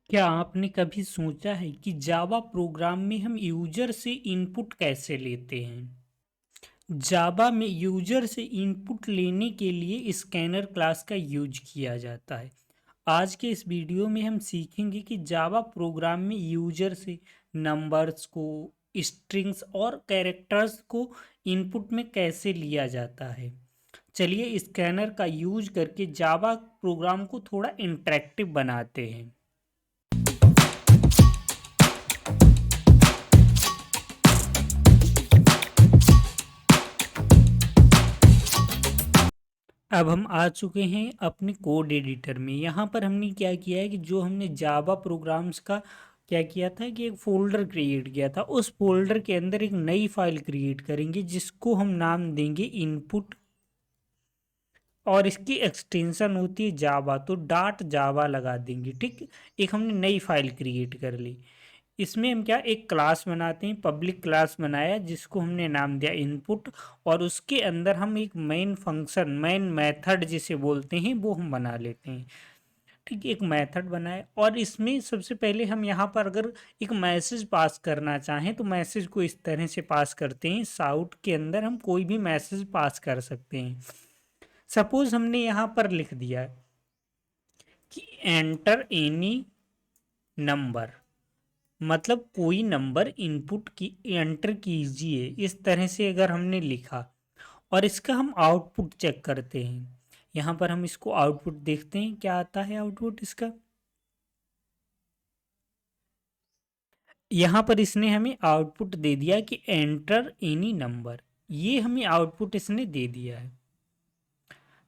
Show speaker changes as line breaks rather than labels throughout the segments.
क्या आपने कभी सोचा है कि जावा प्रोग्राम में हम यूजर से इनपुट कैसे लेते हैं? जावा में यूजर से इनपुट लेने के लिए स्कैनर क्लास का यूज किया जाता है। आज के इस वीडियो में हम सीखेंगे कि जावा प्रोग्राम में यूजर से नंबर्स को, स्ट्रिंग्स और कैरेक्टर्स को इनपुट में कैसे लिया जाता है। चलिए स्कैनर का यूज करके जावा प्रोग्राम को थोड़ा इंटरेक्टिव बनाते हैं। अब हम आ चुके हैं अपने कोड एडिटर में। यहाँ पर हमने क्या किया है कि जो हमने जावा प्रोग्राम्स का क्या किया था कि एक फ़ोल्डर क्रिएट किया था, उस फोल्डर के अंदर एक नई फाइल क्रिएट करेंगे जिसको हम नाम देंगे इनपुट, और इसकी एक्सटेंशन होती है जावा, तो डॉट जावा लगा देंगे। ठीक, एक हमने नई फाइल क्रिएट कर ली। इसमें हम क्या एक क्लास बनाते हैं, पब्लिक क्लास बनाया जिसको हमने नाम दिया इनपुट, और उसके अंदर हम एक मेन फंक्शन, मेन मेथड जिसे बोलते हैं, वो हम बना लेते हैं। ठीक, एक मेथड बनाए और इसमें सबसे पहले हम यहाँ पर अगर एक मैसेज पास करना चाहें तो मैसेज को इस तरह से पास करते हैं। साउट के अंदर हम कोई भी मैसेज पास कर सकते हैं। सपोज हमने यहाँ पर लिख दिया कि एंटर एनी नंबर, मतलब कोई नंबर इनपुट की एंटर कीजिए, इस तरह से अगर हमने लिखा और इसका हम आउटपुट चेक करते हैं। यहाँ पर हम इसको आउटपुट देखते हैं, क्या आता है आउटपुट इसका। यहाँ पर इसने हमें आउटपुट दे दिया कि एंटर एनी नंबर, ये हमें आउटपुट इसने दे दिया है।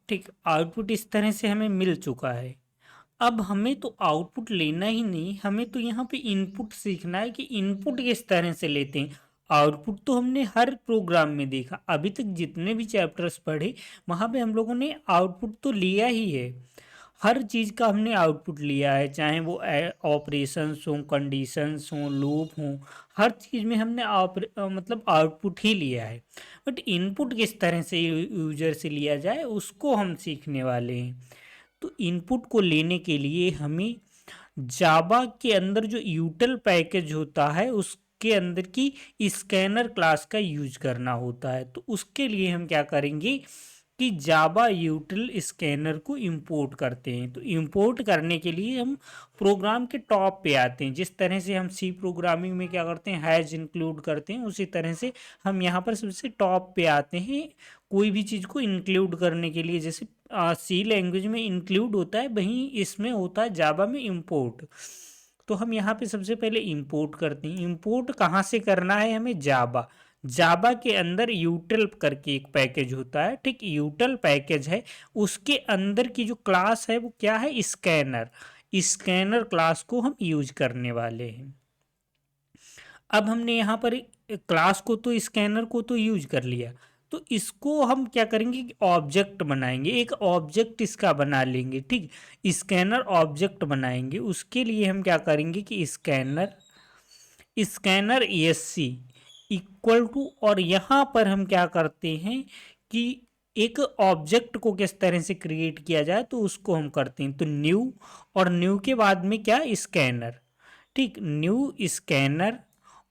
ठीक, आउटपुट इस तरह से हमें मिल चुका है। अब हमें तो आउटपुट लेना ही नहीं, हमें तो यहाँ पे इनपुट सीखना है कि इनपुट किस तरह से लेते हैं। आउटपुट तो हमने हर प्रोग्राम में देखा, अभी तक जितने भी चैप्टर्स पढ़े वहाँ पे हम लोगों ने आउटपुट तो लिया ही है। हर चीज़ का हमने आउटपुट लिया है, चाहे वो ऑपरेशंस हों, कंडीशंस हों, लूप हों, हर चीज़ में हमने मतलब आउटपुट ही लिया है। बट इनपुट किस तरह से यूजर से लिया जाए उसको हम सीखने वाले हैं। तो इनपुट को लेने के लिए हमें जावा के अंदर जो यूटिल पैकेज होता है उसके अंदर की स्कैनर क्लास का यूज करना होता है। तो उसके लिए हम क्या करेंगे कि जावा यूटिल स्कैनर को इंपोर्ट करते हैं। तो इंपोर्ट करने के लिए हम प्रोग्राम के टॉप पे आते हैं। जिस तरह से हम सी प्रोग्रामिंग में क्या करते हैं, हैज इंक्लूड करते हैं, उसी तरह से हम यहाँ पर सबसे टॉप पे आते हैं कोई भी चीज़ को इंक्लूड करने के लिए। जैसे सी लैंग्वेज में इंक्लूड होता है, वहीं इसमें होता है जावा में इंपोर्ट। तो हम यहाँ पे सबसे पहले इंपोर्ट करते हैं। इंपोर्ट कहाँ से करना है हमें, जावा। जावा के अंदर यूटिल करके एक पैकेज होता है। ठीक, यूटिल पैकेज है, उसके अंदर की जो क्लास है वो क्या है, स्कैनर। स्कैनर क्लास को हम यूज करने वाले हैं। अब हमने यहाँ पर क्लास को तो स्कैनर को तो यूज कर लिया, तो इसको हम क्या करेंगे कि ऑब्जेक्ट बनाएंगे, एक ऑब्जेक्ट इसका बना लेंगे। ठीक, स्कैनर ऑब्जेक्ट बनाएंगे। उसके लिए हम क्या करेंगे कि scanner scanner ESC equal to, और यहाँ पर हम क्या करते हैं कि एक ऑब्जेक्ट को किस तरह से क्रिएट किया जाए तो उसको हम करते हैं। तो न्यू, और न्यू के बाद में क्या, स्कैनर। ठीक, न्यू स्कैनर,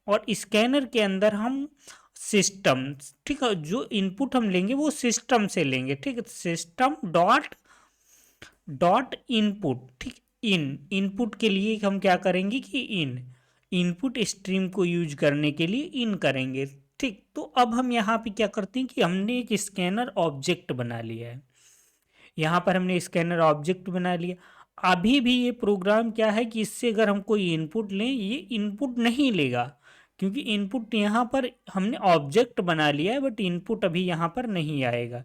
और स्कैनर के अंदर हम सिस्टम, ठीक है, जो इनपुट हम लेंगे वो सिस्टम से लेंगे। ठीक है, सिस्टम डॉट डॉट इनपुट। ठीक, इनपुट के लिए हम क्या करेंगे कि इनपुट स्ट्रीम को यूज करने के लिए इन करेंगे। ठीक, तो अब हम यहाँ पे क्या करते हैं कि हमने एक स्कैनर ऑब्जेक्ट बना लिया है। यहाँ पर हमने स्कैनर ऑब्जेक्ट बना लिया। अभी भी ये प्रोग्राम क्या है कि इससे अगर हम कोई इनपुट लें, ये इनपुट नहीं लेगा, क्योंकि इनपुट यहाँ पर हमने ऑब्जेक्ट बना लिया है, बट इनपुट अभी यहाँ पर नहीं आएगा।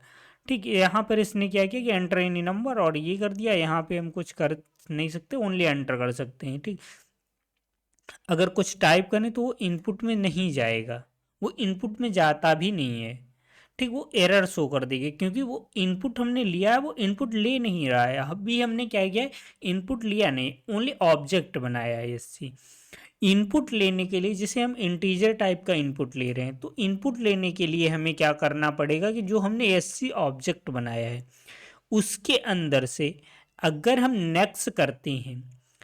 ठीक है, यहाँ पर इसने क्या किया कि एंटर एनी नंबर, और ये कर दिया। यहाँ पे हम कुछ कर नहीं सकते, ओनली एंटर कर सकते हैं। ठीक, अगर कुछ टाइप करें तो वो इनपुट में नहीं जाएगा, वो इनपुट में जाता भी नहीं है। ठीक, वो एरर शो कर देगी, क्योंकि वो इनपुट हमने लिया है, वो इनपुट ले नहीं रहा है। अभी हमने क्या किया है, इनपुट लिया नहीं, ओनली ऑब्जेक्ट बनाया है एससी। इनपुट लेने के लिए जैसे हम इंटीजर टाइप का इनपुट ले रहे हैं, तो इनपुट लेने के लिए हमें क्या करना पड़ेगा कि जो हमने एससी ऑब्जेक्ट बनाया है उसके अंदर से अगर हम नेक्स्ट करते हैं,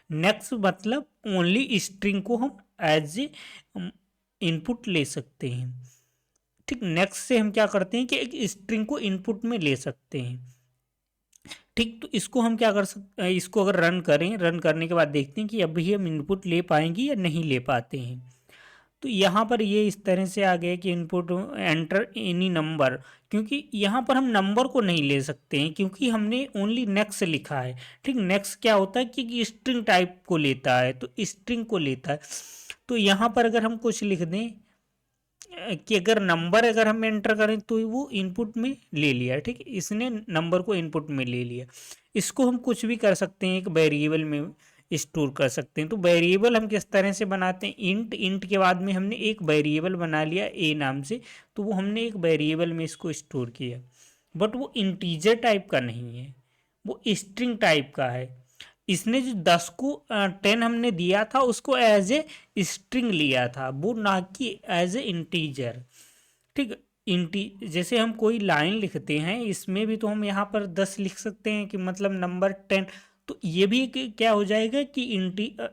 नेक्स्ट मतलब ओनली स्ट्रिंग को हम एज ए इनपुट ले सकते हैं। ठीक, नेक्स्ट से हम क्या करते हैं कि एक स्ट्रिंग को इनपुट में ले सकते हैं। ठीक, तो इसको हम क्या कर सकते हैं, इसको अगर रन करें, रन करने के बाद देखते हैं कि अभी हम इनपुट ले पाएंगे या नहीं ले पाते हैं। तो यहाँ पर ये इस तरह से आ गया कि इनपुट एंटर एनी नंबर, क्योंकि यहाँ पर हम नंबर को नहीं ले सकते हैं क्योंकि हमने ओनली नेक्स्ट लिखा है। ठीक, नेक्स्ट क्या होता है कि स्ट्रिंग टाइप को लेता है, तो स्ट्रिंग को लेता है। तो यहाँ पर अगर हम कुछ लिख दें कि अगर नंबर अगर हम एंटर करें तो वो इनपुट में ले लिया। ठीक, इसने नंबर को इनपुट में ले लिया। इसको हम कुछ भी कर सकते हैं, एक वेरिएबल में स्टोर कर सकते हैं। तो वेरिएबल हम किस तरह से बनाते हैं, इंट, इंट के बाद में हमने एक वेरिएबल बना लिया ए नाम से, तो वो हमने एक वेरिएबल में इसको स्टोर किया, बट वो इंटीजर टाइप का नहीं है, वो स्ट्रिंग टाइप का है। इसने जो 10 को 10 हमने दिया था उसको एज ए स्ट्रिंग लिया था, वो ना कि एज ए इंटीजर। ठीक, इंटी जैसे हम कोई लाइन लिखते हैं इसमें भी तो हम यहाँ पर 10 लिख सकते हैं कि मतलब नंबर 10। तो ये भी क्या हो जाएगा कि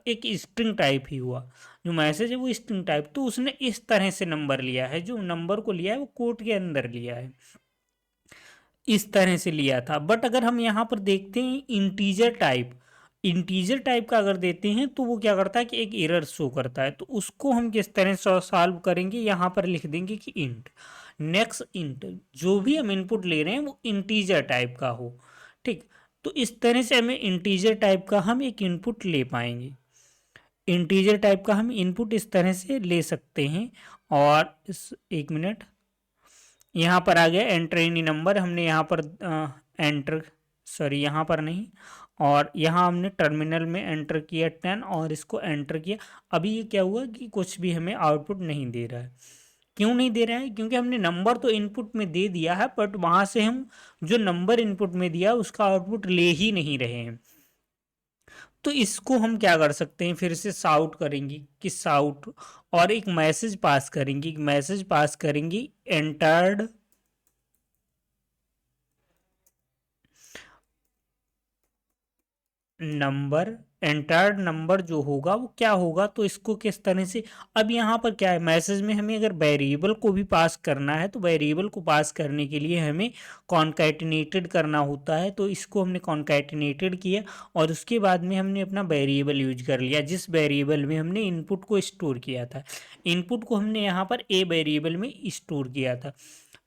एक स्ट्रिंग टाइप ही हुआ, जो मैसेज है वो स्ट्रिंग टाइप। तो उसने इस तरह से नंबर लिया है, जो नंबर को लिया है वो कोट के अंदर लिया है, इस तरह से लिया था। बट अगर हम यहाँ पर देखते हैं इंटीजर टाइप, इंटीजर टाइप का अगर देते हैं तो वो क्या करता है कि एक एरर शो करता है। तो उसको हम किस तरह से सॉल्व करेंगे, यहाँ पर लिख देंगे कि इंट नेक्स्ट इंट, जो भी हम इनपुट ले रहे हैं वो इंटीजर टाइप का हो। ठीक, तो इस तरह से हमें इंटीजर टाइप का हम एक इनपुट ले पाएंगे, इंटीजर टाइप का हम इनपुट इस तरह से ले सकते हैं। और इस एक मिनट, यहाँ पर आ गया एंटर एनी नंबर, हमने यहाँ पर एंटर, सॉरी यहाँ पर नहीं, और यहाँ हमने टर्मिनल में एंटर किया 10 और इसको एंटर किया। अभी ये क्या हुआ कि कुछ भी हमें आउटपुट नहीं दे रहा है। क्यों नहीं दे रहा है, क्योंकि हमने नंबर तो इनपुट में दे दिया है, बट वहाँ से हम जो नंबर इनपुट में दिया उसका आउटपुट ले ही नहीं रहे हैं। तो इसको हम क्या कर सकते हैं, फिर से साउट करेंगे कि साउट, और एक मैसेज पास करेंगे, मैसेज पास करेंगे एंटर्ड नंबर, एंटर्ड नंबर जो होगा वो क्या होगा। तो इसको किस तरह से, अब यहाँ पर क्या है, मैसेज में हमें अगर वेरिएबल को भी पास करना है तो वेरिएबल को पास करने के लिए हमें कॉन्कैटिनेटेड करना होता है। तो इसको हमने कॉन्कैटिनेटेड किया और उसके बाद में हमने अपना वेरिएबल यूज कर लिया, जिस वेरिएबल में हमने इनपुट को स्टोर किया था। इनपुट को हमने यहाँ पर ए वेरिएबल में स्टोर किया था।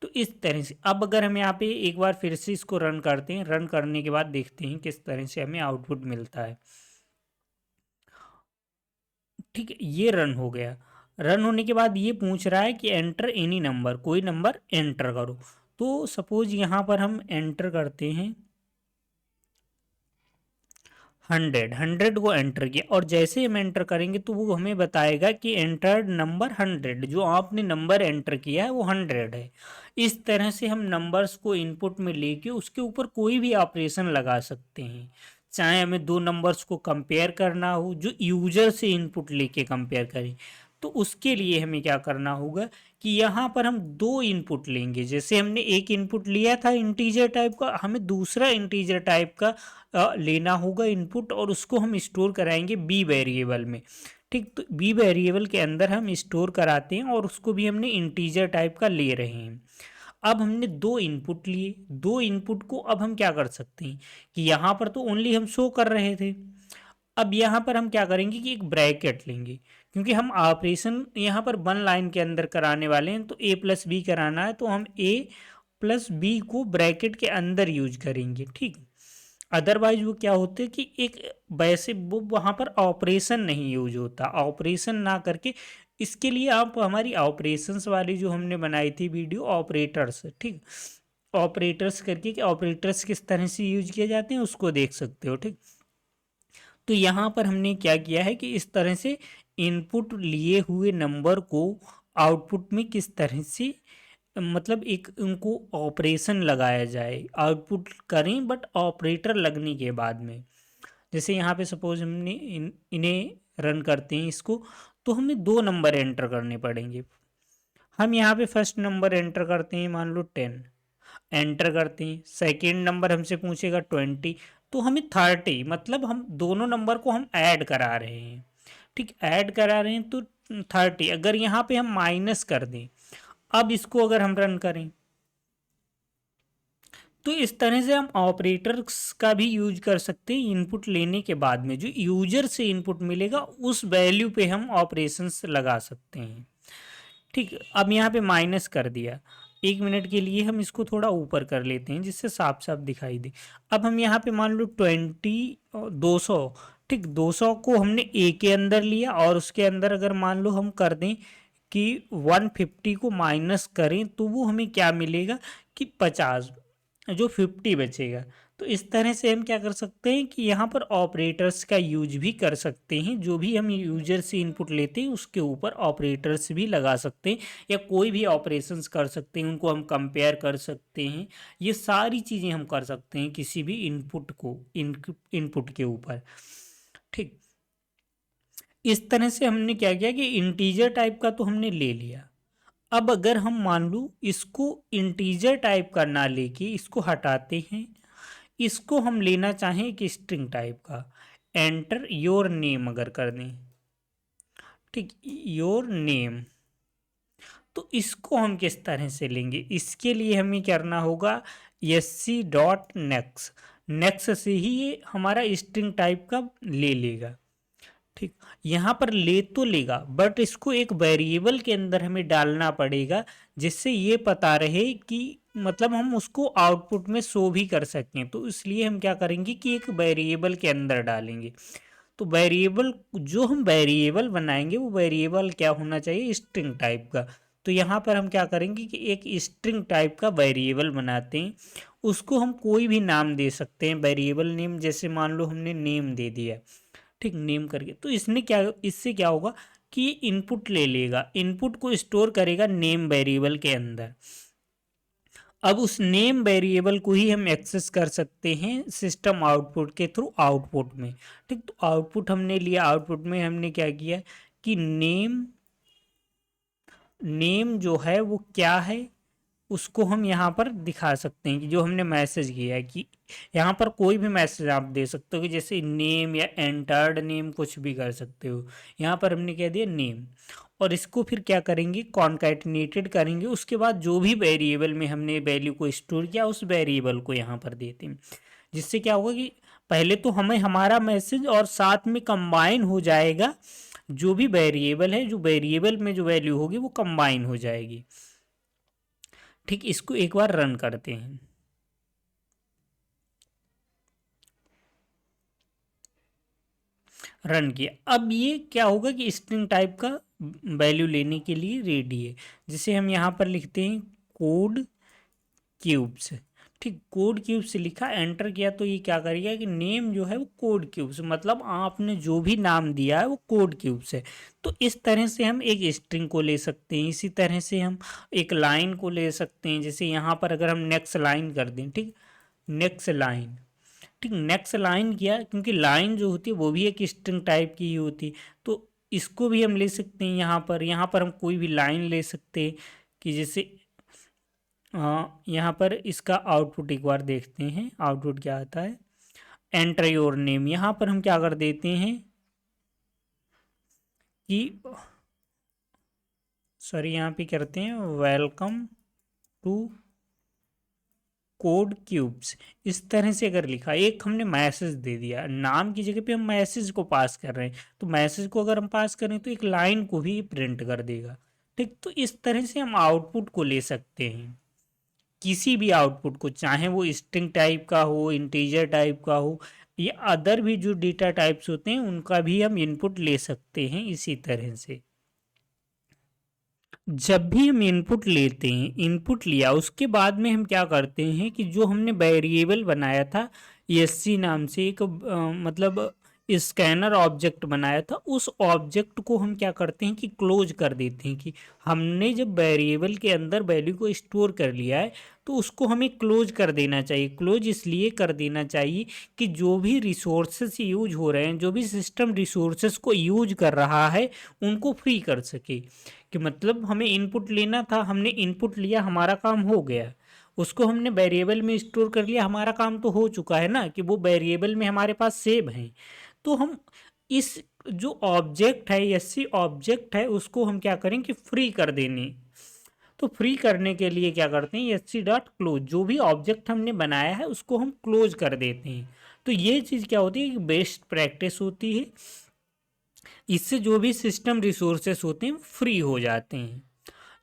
तो इस तरह से अब अगर हम यहाँ पे एक बार फिर से इसको रन करते हैं, रन करने के बाद देखते हैं किस तरह से हमें आउटपुट मिलता है। ठीक है, ये रन हो गया। रन होने के बाद ये पूछ रहा है कि एंटर एनी नंबर, कोई नंबर एंटर करो। तो सपोज यहाँ पर हम एंटर करते हैं 100, 100 को एंटर किया, और जैसे हम एंटर करेंगे तो वो हमें बताएगा कि एंटर्ड नंबर 100, जो आपने नंबर एंटर किया है वो 100 है। इस तरह से हम नंबर्स को इनपुट में लेके उसके ऊपर कोई भी ऑपरेशन लगा सकते हैं, चाहे हमें दो नंबर्स को कंपेयर करना हो, जो यूजर से इनपुट लेके कंपेयर करें। तो उसके लिए हमें क्या करना होगा कि यहाँ पर हम दो इनपुट लेंगे, जैसे हमने एक इनपुट लिया था इंटीजर टाइप का, हमें दूसरा इंटीजर टाइप का लेना होगा इनपुट, और उसको हम स्टोर कराएंगे बी वेरिएबल में। ठीक, तो बी वेरिएबल के अंदर हम स्टोर कराते हैं और उसको भी हमने इंटीजर टाइप का ले रहे हैं। अब हमने दो इनपुट लिए, दो इनपुट को अब हम क्या कर सकते हैं कि यहाँ पर तो ओनली हम शो कर रहे थे, अब यहाँ पर हम क्या करेंगे कि एक ब्रैकेट लेंगे, क्योंकि हम ऑपरेशन यहाँ पर वन लाइन के अंदर कराने वाले हैं, तो ए प्लस बी कराना है, तो हम ए प्लस बी को ब्रैकेट के अंदर यूज करेंगे। ठीक, अदरवाइज वो क्या होते हैं कि एक वैसे वो वहाँ पर ऑपरेशन नहीं यूज होता, ऑपरेशन ना करके इसके लिए आप हमारी ऑपरेशंस वाली जो हमने बनाई थी वीडियो ऑपरेटर्स, ठीक, ऑपरेटर्स करके कि ऑपरेटर्स किस तरह से यूज किए जाते हैं उसको देख सकते हो। ठीक, तो यहाँ पर हमने क्या किया है कि इस तरह से इनपुट लिए हुए नंबर को आउटपुट में किस तरह से मतलब एक उनको ऑपरेशन लगाया जाए, आउटपुट करें बट ऑपरेटर लगने के बाद में। जैसे यहाँ पे सपोज हमने इन्हें रन करते हैं इसको, तो हमें दो नंबर एंटर करने पड़ेंगे। हम यहाँ पे फर्स्ट नंबर एंटर करते हैं, मान लो 10 एंटर करते हैं, सेकेंड नंबर हमसे पूछेगा 20, तो हमें 30, मतलब हम दोनों नंबर को हम ऐड करा रहे हैं। ठीक, ऐड करा रहे हैं तो 30, अगर यहाँ पे हम माइनस कर दें, अब इसको अगर हम रन करें तो इस तरह से हम ऑपरेटर्स का भी यूज कर सकते हैं। इनपुट लेने के बाद में जो यूजर से इनपुट मिलेगा उस वैल्यू पे हम ऑपरेशंस लगा सकते हैं। ठीक, अब यहाँ पे माइनस कर दिया, 1 मिनट के लिए हम इसको थोड़ा ऊपर कर लेते हैं जिससे साफ साफ दिखाई दे। अब हम यहाँ पे मान लो 200, ठीक, 200 को हमने ए के अंदर लिया और उसके अंदर अगर मान लो हम कर दें कि 150 को माइनस करें तो वो हमें क्या मिलेगा कि 50, जो 50 बचेगा। तो इस तरह से हम क्या कर सकते हैं कि यहाँ पर ऑपरेटर्स का यूज भी कर सकते हैं। जो भी हम यूजर से इनपुट लेते हैं उसके ऊपर ऑपरेटर्स भी लगा सकते हैं, या कोई भी ऑपरेशंस कर सकते हैं, उनको हम कंपेयर कर सकते हैं। ये सारी चीज़ें हम कर सकते हैं किसी भी इनपुट को इनपुट के ऊपर। ठीक, इस तरह से हमने क्या किया कि इंटीजर टाइप का तो हमने ले लिया। अब अगर हम मान लो इसको इंटीजर टाइप का ना लेके इसको हटाते हैं, इसको हम लेना चाहें एक स्ट्रिंग टाइप का, एंटर योर नेम अगर कर दें, ठीक, योर नेम, तो इसको हम किस तरह से लेंगे? इसके लिए हमें करना होगा sc.next, नेक्स्ट से ही ये हमारा स्ट्रिंग टाइप का ले लेगा। ठीक, यहाँ पर ले तो लेगा बट इसको एक वेरिएबल के अंदर हमें डालना पड़ेगा जिससे ये पता रहे कि मतलब हम उसको आउटपुट में शो भी कर सकें। तो इसलिए हम क्या करेंगे कि एक वेरिएबल के अंदर डालेंगे। तो वेरिएबल, जो हम वेरिएबल बनाएंगे वो वेरिएबल क्या होना चाहिए? स्ट्रिंग टाइप का। तो यहाँ पर हम क्या करेंगे कि एक स्ट्रिंग टाइप का वेरिएबल बनाते हैं, उसको हम कोई भी नाम दे सकते हैं, वेरिएबल नेम, जैसे मान लो हमने नेम दे दिया, ठीक, नेम करके। तो इसने क्या, इससे क्या होगा कि इनपुट ले लेगा, इनपुट को स्टोर करेगा नेम वेरिएबल के अंदर। अब उस नेम वेरिएबल को ही हम एक्सेस कर सकते हैं सिस्टम आउटपुट के थ्रू आउटपुट में। ठीक, तो आउटपुट हमने लिया, आउटपुट में हमने क्या किया कि नेम जो है वो क्या है उसको हम यहाँ पर दिखा सकते हैं कि जो हमने मैसेज किया है, कि यहाँ पर कोई भी मैसेज आप दे सकते हो कि जैसे नेम या एंटर्ड नेम कुछ भी कर सकते हो। यहाँ पर हमने कह दिया नेम, और इसको फिर क्या करेंगे, कॉन्कैटिनेटेड करेंगे। उसके बाद जो भी वेरिएबल में हमने वैल्यू को स्टोर किया उस वेरिएबल को यहाँ पर देते हैं, जिससे क्या होगा कि पहले तो हमें हमारा मैसेज और साथ में कंबाइन हो जाएगा, जो भी वेरिएबल है, जो वेरिएबल में जो वैल्यू होगी वो कंबाइन हो जाएगी। ठीक, इसको एक बार रन करते हैं। रन किया, अब ये क्या होगा कि स्ट्रिंग टाइप का वैल्यू लेने के लिए रेडी है, जिसे हम यहाँ पर लिखते हैं कोड क्यूब्स। ठीक, कोड क्यूब से लिखा, एंटर किया, तो ये क्या करेगा कि नेम जो है वो कोड क्यूब से, मतलब आपने जो भी नाम दिया है वो कोड क्यूब से। तो इस तरह से हम एक स्ट्रिंग को ले सकते हैं, इसी तरह से हम एक लाइन को ले सकते हैं। जैसे यहाँ पर अगर हम नेक्स्ट लाइन कर दें, ठीक, नेक्स्ट लाइन, ठीक, नेक्स्ट लाइन किया, क्योंकि लाइन जो होती है वो भी एक स्ट्रिंग टाइप की ही होती, तो इसको भी हम ले सकते हैं। यहाँ पर हम कोई भी लाइन ले सकते हैं कि जैसे यहाँ पर इसका आउटपुट एक बार देखते हैं, आउटपुट क्या आता है। एंटर योर नेम, यहाँ पर हम क्या कर देते हैं कि सॉरी, यहाँ पे करते हैं वेलकम टू कोड क्यूब्स। इस तरह से अगर लिखा, एक हमने मैसेज दे दिया, नाम की जगह पे हम मैसेज को पास कर रहे हैं, तो मैसेज को अगर हम पास करें तो एक लाइन को भी प्रिंट कर देगा। ठीक, तो इस तरह से हम आउटपुट को ले सकते हैं, किसी भी आउटपुट को, चाहे वो स्ट्रिंग टाइप का हो, इंटीजर टाइप का हो, या अदर भी जो डेटा टाइप्स होते हैं उनका भी हम इनपुट ले सकते हैं इसी तरह से। जब भी हम इनपुट लेते हैं, इनपुट लिया, उसके बाद में हम क्या करते हैं कि जो हमने वेरिएबल बनाया था एससी नाम से, एक मतलब स्कैनर ऑब्जेक्ट बनाया था, उस ऑब्जेक्ट को हम क्या करते हैं कि क्लोज कर देते हैं। कि हमने जब वेरिएबल के अंदर वैल्यू को स्टोर कर लिया है तो उसको हमें क्लोज कर देना चाहिए। क्लोज इसलिए कर देना चाहिए कि जो भी रिसोर्सेस यूज हो रहे हैं, जो भी सिस्टम रिसोर्सेस को यूज कर रहा है, उनको फ्री कर सके। कि मतलब हमें इनपुट लेना था, हमने इनपुट लिया, हमारा काम हो गया, उसको हमने वेरिएबल में स्टोर कर लिया, हमारा काम तो हो चुका है ना कि वो वेरिएबल में हमारे पास सेव हैं। तो हम इस जो ऑब्जेक्ट है, एससी ऑब्जेक्ट है, उसको हम क्या करें कि फ्री कर देने। तो फ्री करने के लिए क्या करते हैं, एससी डॉट क्लोज, जो भी ऑब्जेक्ट हमने बनाया है उसको हम क्लोज कर देते हैं। तो ये चीज़ क्या होती है कि बेस्ट प्रैक्टिस होती है, इससे जो भी सिस्टम रिसोर्सेस होते हैं फ्री हो जाते हैं,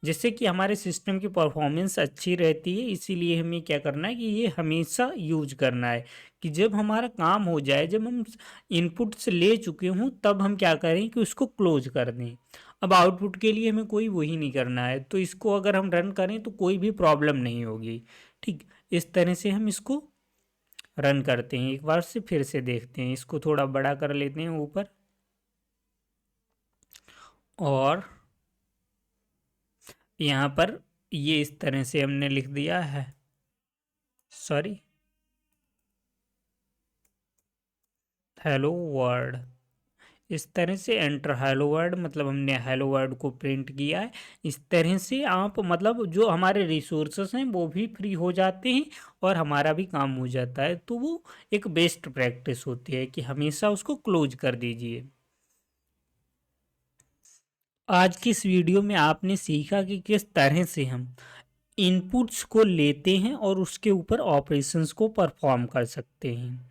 जिससे कि हमारे सिस्टम की परफॉर्मेंस अच्छी रहती है। इसीलिए हमें क्या करना है कि ये हमेशा यूज करना है कि जब हमारा काम हो जाए, जब हम इनपुट से ले चुके हों, तब हम क्या करें कि उसको क्लोज कर दें। अब आउटपुट के लिए हमें कोई वही नहीं करना है, तो इसको अगर हम रन करें तो कोई भी प्रॉब्लम नहीं होगी। ठीक, इस तरह से हम इसको रन करते हैं। एक बार से फिर से देखते हैं, इसको थोड़ा बड़ा कर लेते हैं ऊपर, और यहाँ पर ये इस तरह से हमने लिख दिया है, सॉरी, हेलो वर्ल्ड। इस तरह से एंटर हेलो वर्ल्ड, मतलब हमने हेलो वर्ल्ड को प्रिंट किया है। इस तरह से आप मतलब जो हमारे रिसोर्सेस हैं वो भी फ्री हो जाते हैं और हमारा भी काम हो जाता है। तो वो एक बेस्ट प्रैक्टिस होती है कि हमेशा उसको क्लोज कर दीजिए। आज की इस वीडियो में आपने सीखा कि किस तरह से हम इनपुट्स को लेते हैं और उसके ऊपर ऑपरेशंस को परफॉर्म कर सकते हैं।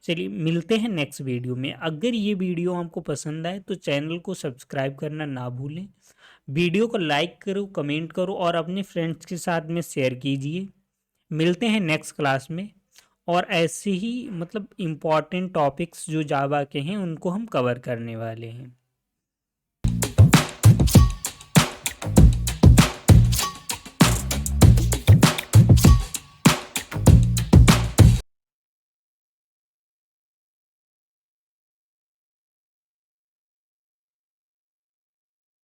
चलिए मिलते हैं नेक्स्ट वीडियो में। अगर ये वीडियो आपको पसंद आए तो चैनल को सब्सक्राइब करना ना भूलें, वीडियो को लाइक करो, कमेंट करो और अपने फ्रेंड्स के साथ में शेयर कीजिए। मिलते हैं नेक्स्ट क्लास में, और ऐसे ही मतलब इम्पॉर्टेंट टॉपिक्स जो जावा के हैं उनको हम कवर करने वाले हैं।